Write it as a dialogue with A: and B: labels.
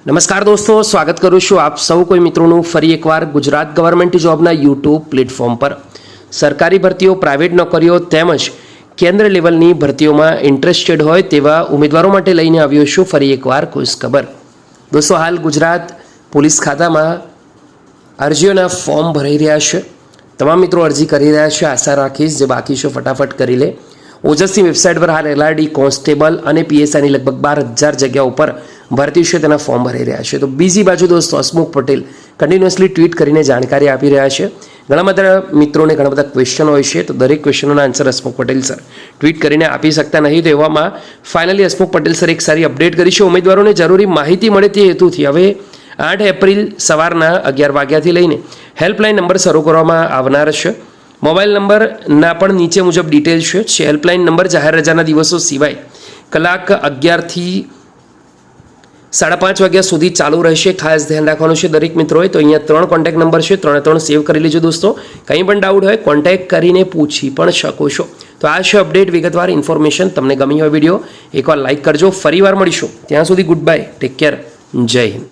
A: નમસ્કાર દોસ્તો, સ્વાગત કરું છું આપ સૌ કોઈ મિત્રોનું ફરી એકવાર ગુજરાત ગવર્મેન્ટ જોબના યુટ્યુબ પ્લેટફોર્મ પર। સરકારી ભરતીઓ, પ્રાઇવેટ નોકરીઓ તેમજ કેન્દ્ર લેવલની ભરતીઓમાં ઇન્ટરેસ્ટેડ હોય તેવા ઉમેદવારો માટે લઈને આવ્યો છું ફરી એકવાર ખુશ ખબર। દોસ્તો, હાલ ગુજરાત પોલીસ ખાતામાં અરજીઓના ફોર્મ ભરાઈ રહ્યા છે। તમામ મિત્રો અરજી કરી રહ્યા છે। આશા રાખીશ જે બાકી છે ફટાફટ કરી લે। ઓજસની વેબસાઇટ પર હાલ એલઆરડી, કોન્સ્ટેબલ અને પીએસઆઈની લગભગ 12,000 જગ્યાઓ પર ભરતી છે તેના ફોર્મ ભરાઈ રહ્યા છે। તો બીજી બાજુ દોસ્તો, હસમુખ પટેલ કન્ટિન્યુઅસલી ટ્વીટ કરીને જાણકારી આપી રહ્યા છે। ઘણા બધા મિત્રોને ઘણા બધા ક્વેશ્ચન હોય છે, તો દરેક ક્વેશ્ચનોના answer Hasmukh Patel sir tweet કરીને આપી શકતા નહીં। તો એવામાં ફાઇનલી હસમુખ પટેલ સર એક સારી અપડેટ કરી છે। ઉમેદવારોને જરૂરી માહિતી મળે તે હેતુથી હવે 8 એપ્રિલ સવારના 11 વાગ્યાથી લઈને હેલ્પલાઇન નંબર શરૂ કરવામાં આવનાર છે। મોબાઈલ નંબરના પણ નીચે મુજબ ડિટેલ છે। હેલ્પલાઇન નંબર જાહેર રજાના દિવસો સિવાય કલાક 11 થી 5:30 વાગ્યા સુધી ચાલુ રહેશે। ખાસ ધ્યાન રાખવાનું છે દરેક મિત્રોએ। તો અહીંયા 3 કોન્ટેક્ટ નંબર છે, 3 સેવ કરી લેજો દોસ્તો। કંઈ પણ ડાઉટ હોય કોન્ટેક્ટ કરીને પૂછી પણ શકો છો। તો આ છે અપડેટ, વિગતવાર ઇન્ફોર્મેશન। તમને ગમી હોય વિડીયો એકવાર લાઇક કરજો। ફરીવાર મળીશું, ત્યાં સુધી ગુડ બાય, ટેક કેર, જય હિન્દ।